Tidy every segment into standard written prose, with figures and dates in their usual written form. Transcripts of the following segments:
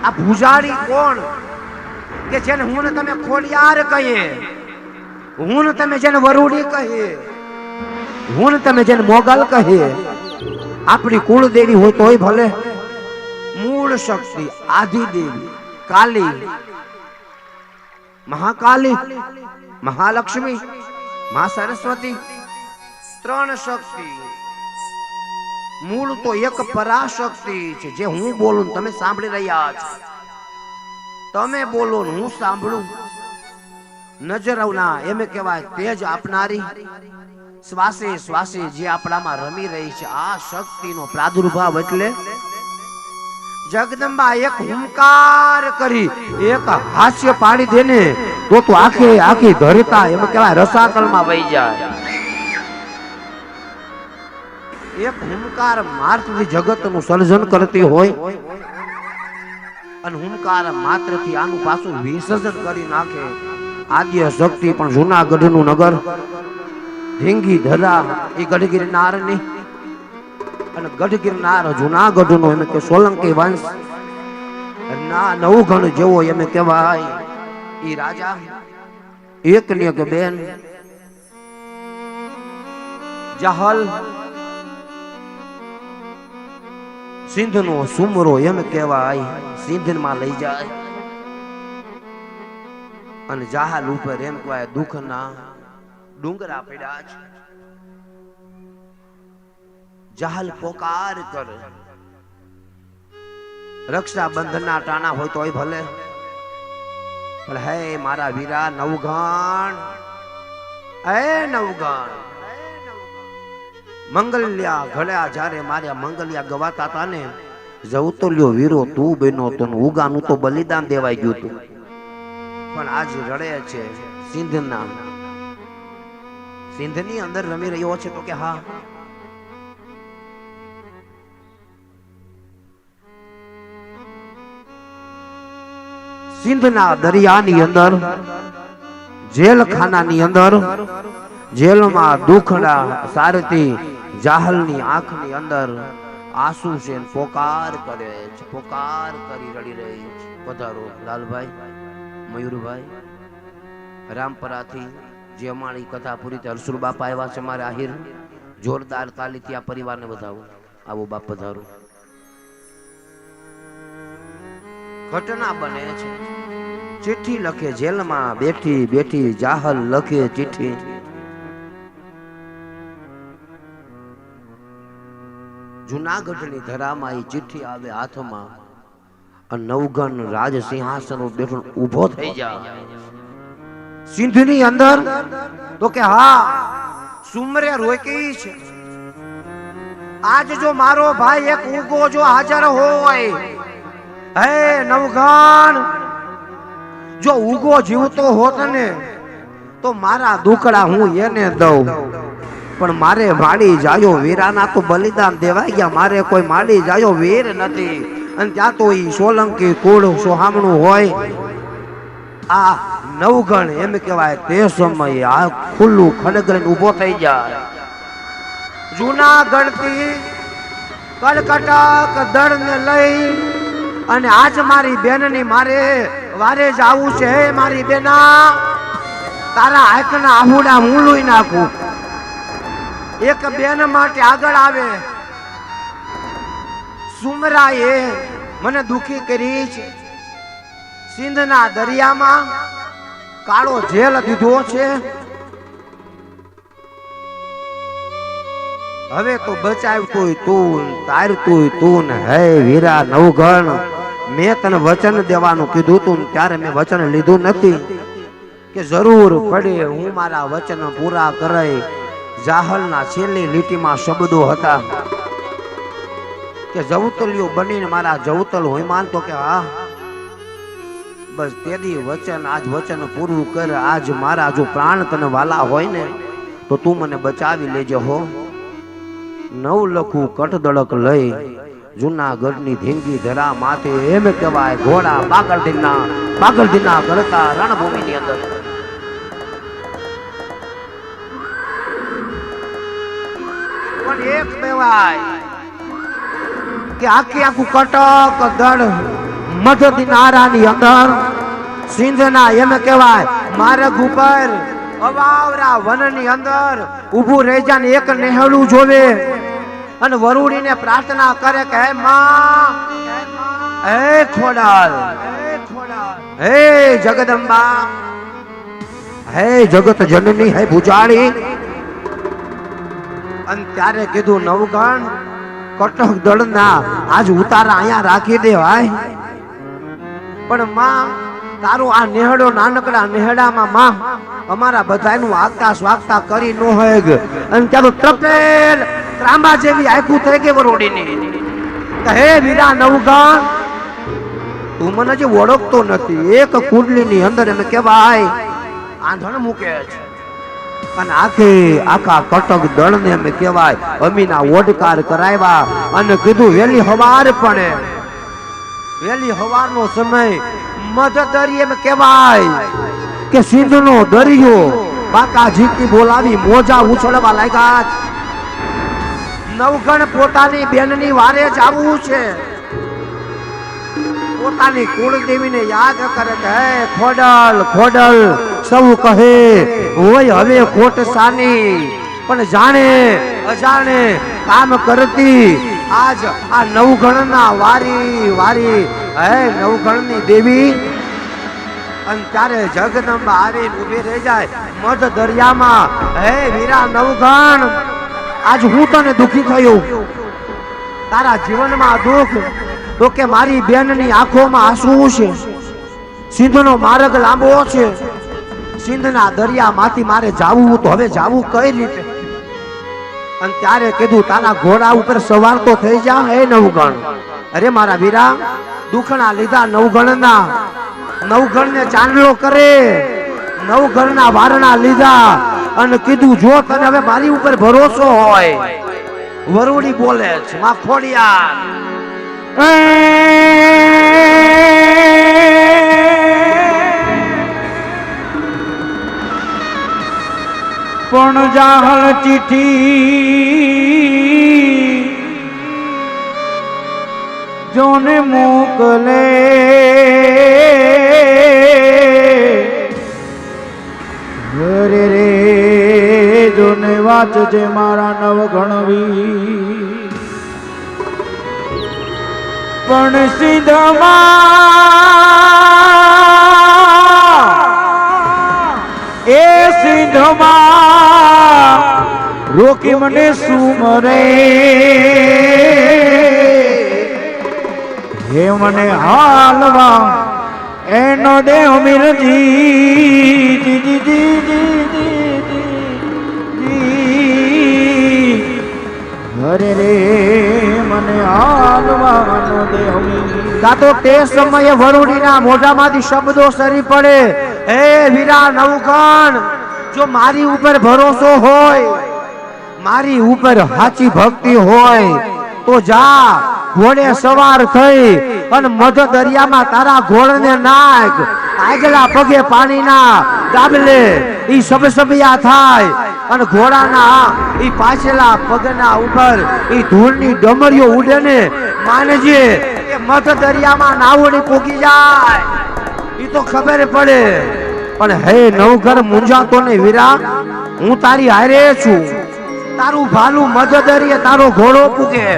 આ ભુજાડી કોણ કે જેને હું ને તમે ખોડિયાર કહીએ, હું ને તમે જેને વરુડી કહીએ, હું ને તમે જેને મોગલ કહીએ, આપણી કુળદેવી હોય તોય ભલે, મૂળ શક્તિ આદિદેવી કાલી, મહાકાલી, મહાલક્ષ્મી, મા સરસ્વતી, ત્રણ શક્તિ. મૂળ તો એક પરાશક્તિ છે. જે હું બોલું તમે સાંભળી રહ્યા છો, તમે બોલો હું સાંભળું. નજરના એમ કહેવાય તેજ આપનારી, શ્વાસે શ્વાસે જે આપણામાં રમી રહી છે, આ શક્તિનો પ્રાદુર્ભાવ. એટલે જગદંબા એક હુંકાર કરી એક હાસ્ય પાડી દેને તો તું આખે આખી ધરતા એમ કહેવાય રસાતલમાં વહી જાય. એક હુંકાર માત્રથી જગતનું સર્જન કરતી હોય અને હુંકાર માત્રથી આનું પાછું વિસર્જન કરી નાખે. આદ્ય શક્તિ પણ જૂનાગઢનું નગર ઢીંગી ધરા એ ગઢ ગિરનારની, અને ગઢ ગિરનાર જૂનાગઢનો એમ કે સોલંકી વંશ ના નવગણ જેવો એમ કહેવાય. ઈ રાજા એક ને એક બેન જહલ સિંધનો સુમરો એમ કહેવાય સિંધમાં લઈ જાય, અને જહાલ ઉપર એમ કહેવાય દુઃખના ડુંગરા પડ્યા છે. જહાલ પોકાર કર, રક્ષાબંધનના ટાણા હોય તોય ભલે, પણ હે મારા વીરા નવગણ, હે નવગણ, મંગલ્યા ઘડ્યા જ્યારે માર્યા મંગલ્યા ગવાતા હતા ને, જવું તો લ્યો વીરો તું બનો તો ઉગાનું તો બલિદાન દેવાઈ ગયું તું. પણ આજ રડે છે સિંધના, સિંધની અંદર રમી રહ્યો છે. તો કે હા, સિંધના દરિયાની અંદર, જેલખાનાની અંદર, જેલમાં દુખડા સારતી જાહલની આંખની અંદર આંસુ છે, પોકાર કરે છે, પોકાર કરી રડી રહી છે. પધારો લાલભાઈ, મયુરભાઈ, રામપરાથી જે અમારી કથા પૂરી થઈ. હરસુર બાપા આવ્યા છે મારે આહિર, જોરદાર તાલીથી આ પરિવારને વધાવો. આવો બાપ પધારો. ઘટના બને છે, ચિઠ્ઠી લખે જેલમાં બેઠી બેઠી જાહલ લખે ચિઠ્ઠી. જૂનાગઢની ધરામાં એ ચિઠ્ઠી આવે હાથમાં, અને નવગણ રાજ સિંહાસન બેઠો ઊભો થઈ જાય સિંધની અંદર. તો કે હા, સુમરે રોકી છે. આજ જો મારો ભાઈ એક ઉગો જો હાજર હોય, હે નવગણ, જો ઉગો જીવતો હોત ને તો મારા દુખડા હું એને દઉં, પણ મારે માડી જાયો વીરાના તો બલિદાન દેવાઈ ગયા. મારે કોઈ માડી જાયો વીર નથી, અને ત્યાં તો ઈ સોલંકી કુળ સોહામણું હોય. આ નવગણ એમ કહેવાય તે સમયે આ ખુલ્લું ખડગ લઈને ઊભો થઈ જાય. જૂનાગઢથી કડકટક દળને લઈ અને આજ મારી બેનની મારે વારે જાવું છે. મારી બેના, તારા આંખના આહુડા હું લોઈ નાખું. એક બેન માટે આગળ આવે. સુમરાએ મને દુખી કરી છે, સિંધના દરિયામાં કાળો જેલ દીધો છે. હવે તો બચાવતોય તું, તારતોય તું ને. હે વીરા નવગણ, મેં તને વચન દેવાનું કીધું તું, ત્યારે મેં વચન લીધું નથી કે જરૂર પડે હું મારા વચન પૂરા કરાય. જાહલના છેલ્લી લીટીમાં શબ્દો હતા કે જવતલિયો બનીને મારા જવતલ હોય માનતો કે હા બસ તેદી વચન આજ વચન પૂરું કર. આજ મારા જો પ્રાણ તને વાલા હોય ને તો તું મને બચાવી લેજે હો. નવ લખું કટદળક લઈ જૂનાગઢની ધીંગી ધરા માથે એમ કહેવાય ઘોડા પાગલદીના કરતા રણભૂમિની અંદર પણ એક કહેવાય કે આખું કટક દળ મધ દિનારાની અંદર સિંધના એમ કહેવાય માર્ગ ઉપર અવાવરા વનની અંદર ઊભું રહી જાય ને એક નેહળું જોવે અને વરુડીને પ્રાર્થના કરે કે હે માં, હે ખોડાલ, હે જગદંબા, હે જગત જનની, હે ભુજાળી. અને ત્યારે કીધું નવગણ કટક દળના આજ ઉતારા અહીંયા રાખી દે ભાઈ. પણ માં તારું આ નેહડો નાનકડા નેહડામાં માં અમારા બધાનું આગતા સ્વાગતા કરી નો હોય. અને તારું તપેલ ત્રાંબા જેવી આખું થઈ ગઈ વરોડીની. હે વીરા નવગણ તું મને જે ઓળખતો નથી, એક કુંડલીની અંદર એમ કેવાય આંધણ મૂકે છે અને આખા કટક દળને એમ કેવાય અમીના ઓડકાર કરાવ્યા અને કીધું વેલી હવાર પડે, વેલી હવારનો સમય મધ દરિયે એમ કેવાય કે સિંધનો દરિયો બાકા જીતી બોલાવી મોજા ઉછળવા લાગ્યા. નવગણ પોતાની બેનની વારે જ આવવું છે, પોતાની કુળદેવીને યાદ કરે કે હે ખોડલ ખોડલ સૌ કહે હોય હવે ખોટ સાની, પણ જાણે અજાણે કામ કરતી આજ આ નવગણના વારી વારી હે નવગણની દેવી. અને ત્યારે જગદંબા આવીને ઊભી રહી જાય મધ દરિયામાં. હે વીરા નવગણ આજ હું તને દુખી થયો, તારા જીવનમાં દુઃખ તો કે મારી બેનની આંખોમાં આંસુ છે, સિંધનો માર્ગ લાંબો છે, સિંધના દરિયામાંથી મારે જાવું તો હવે જાવું કઈ રીતે. અને ત્યારે કીધું તારા ઘોડા ઉપર સવાર તો થઈ જા હે નવગણ. અરે મારા વીરા દુખણા લીધા નવગણના, નવગણને ચાંદલો કરે, નવગણના વારણા લીધા અને કીધું જો તને હવે મારી ઉપર ભરોસો હોય. વરુડી બોલે છે માં ખોડિયાર પણ જાહલ ચિઠ્ઠી જોને મોકલે રે રે જોને વાંચજે મારા નવગણવી. પણ સિંધમાં એ સિંધમાં રોકી મને સુમરે હે મને હાલવા એનો દેહ મિરજી જી જી જી જી હરે રે મને હાલવાનો દેહ. તો તે સમયે વરુડીના મોઢામાંથી શબ્દો સરી પડે હે વીરા નવગણ જો મારી ઉપર ભરોસો હોય, મારી ઉપર સાચી ભક્તિ હોય તો જા ઘોડે સવાર થઈ અને મધ દરિયામાં તારા ઘોડને નાખ, આગલા પગે પાણીના ગાબલે ઈ સબસબિયા થાય અને ઘોડાના ઈ પાછલા પગના ઉપર ઈ ધૂળની ડમરીઓ ઉડે ને માનજે કે મધ દરિયામાં નાવડી પોગી જાય ઈ તો ખબર પડે. પણ હે નવઘર મુંજાતો ને વીરા હું તારી હારે છું, તારું ભાલું મધ દરિયે તારો ઘોડો પૂગે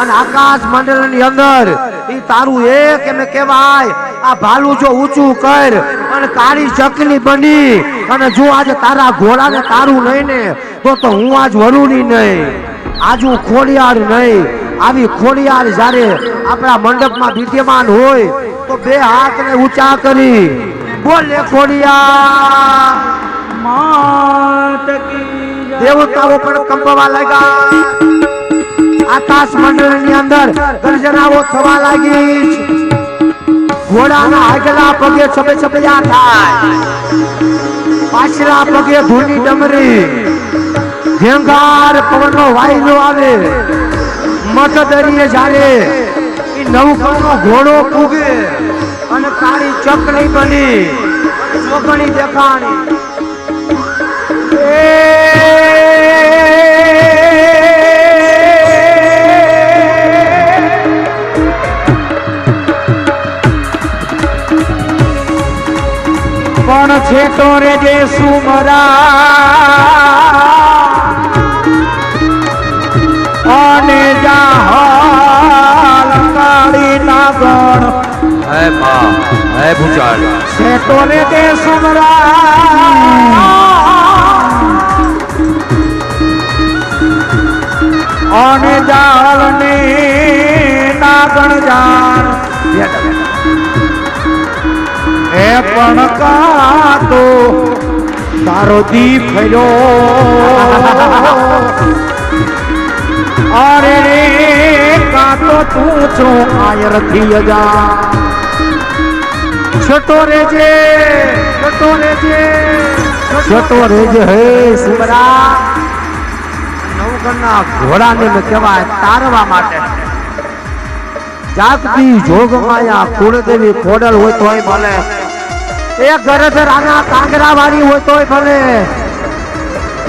અને આકાશ મંડળની અંદર ઈ તારું એક એમ કહેવાય આ ભાલું જો ઊંચું કર અને કાળી ચકલી બની અને જો આજે તારા ઘોડાને તારું નહીં ને તો હું આજ વરુણી નહીં, આજ હું ખોડિયાર નહીં. આવી ખોડિયાર જ્યારે આપણા મંડપમાં વિદ્યમાન હોય તો બે હાથને ઊંચા કરી બોલે ખોડિયાર માત કી જય. દેવતાઓ પણ કંપવા લાગ્યા, આકાશ મંડળની અંદર ગર્જનાઓ થવા લાગી, ઘોડાના આગલા પગે છબે છબિયા થાય, પાછલા પગે ધૂળની ડમરી, ઘેંઘાર પવનનો વાયલો આવે. મધ દરિયે જ્યારે ઈ નવકણનો ઘોડો પૂગે અને કાળી ચકલી બની ચોકણી દેખાણી છેટો રે જે સુમરા અને જાહલ કાળી નાગણ હે માં હે ભૂચાળ છેટો રે જે સુમરા અને જાહલ ને નાગણ જાણ એ પણ કાતો તારો દીપ અરે રે કાતો તું છો આયર થી જા છોટો રેજે હે સુમરા નવગણના ઘોડાને મેં કહેવાય તારવા માટે જાગતી જોગમાયા કુળદેવી ખોડલ હોય તોય ભલે એ ગરધરાના કાંગરા વાળી હોય તોય ભલે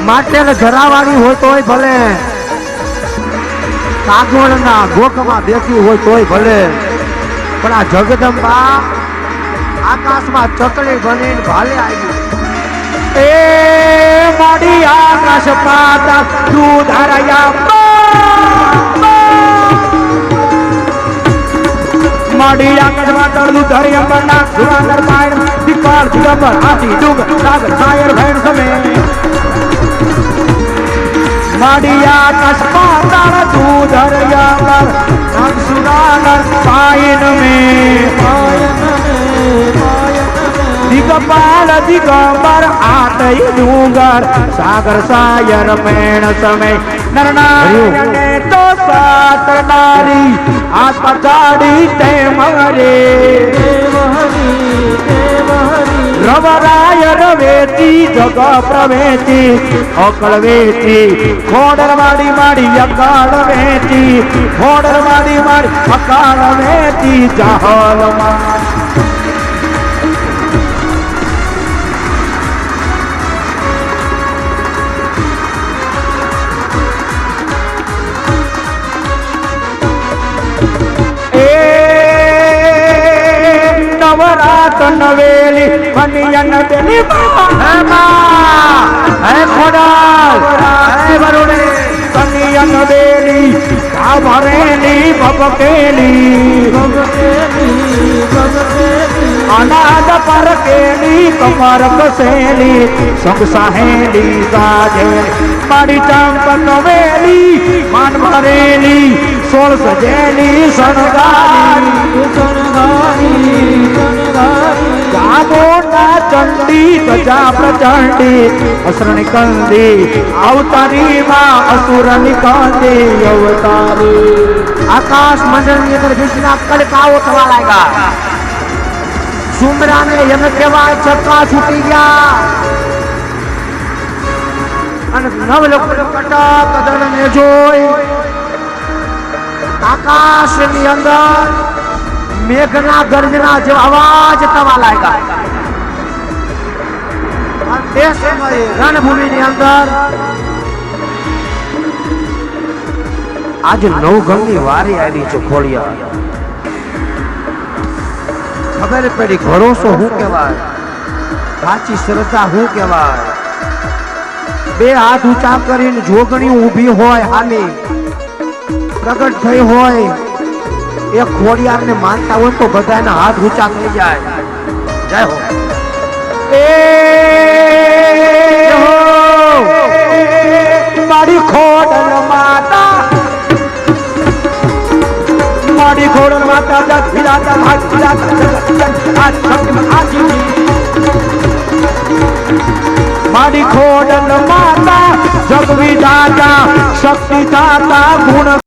માટેલ જરાવાળી હોય તોય ભલે કાગવડના ગોખમાં બેઠી હોય તોય ભલે પણ આ જગદંબા આકાશમાં ચકલી બનીને ભાલે આવી એ માડી આકાશ પાતા દૂધ હરયા માડી આકાશ પાતા દૂધ હરયા બના સુરાદર પાયણ દીપાલ દિગંબર આથી ડુંગ સાગર સાયર ભૈણ સમે માડી આકાશ પાતા દૂધ હરયા નાગ સુરાદર પાયણ દિગપાલ દિગંબર આતઈ ડુંગર સાગર સાયર મેણ સમય નરનારાયણે તો સાત નારી આ પછાડી તે મરે રવરાય રવેતી જગ પ્રવેતી અકળ વેતી ખોડર માડી માડી અકાળ વેતી ખોડર માડી માડી અકાળ વેતી જાહલમાં નવેલી બનિયન બેની હે ખોડાલ હે વરુણે બનિયન બેલી આ ભરેલી બબકેલી અનાદ પર કેલી કમર કસેલી સંગ સાહેલી સાજે મારી ચાંપ નવેલી માન ભરેલી સોળ સજેલી સણગારી ગામોના ચંડી ગજા પ્રચંડી અસરની કંદી અવતારી માં અસુરની કંદી અવતારી આકાશ મંડળ ની અંદર વિષ્ણુના કડકાઓ થવા લાગ્યા સુમરાને એમ કહેવાય ચક્કા છૂટી ગયા અને નવ લોકો કટક દળને જોઈ આકાશની અંદર મેઘના ગર્જના જેવા અવાજ થવા લાગ્યા તે સમયે રણભૂમિની અંદર આજે નવગણની વારી આવી છે ખોડિયા ખબર પડી ભરોસો શું કહેવાય સાચી શ્રદ્ધા શું કહેવાય બે હાથ ઊંચા કરીને જોગણી ઊભી હોય હામી પ્રગટ થઈ હોય એ ખોડિયારને માનતા હોય તો બધાના હાથ ઊંચા થઈ જાય જય હો મારી ખોડલ માતા મારી ખોડલ માતા જગ વિરાતા ભાગ વિરાતા આજ શક્તિ આજી મારી ખોડલ માતા જગ વિરાતા શક્તિ દાતા ગુણ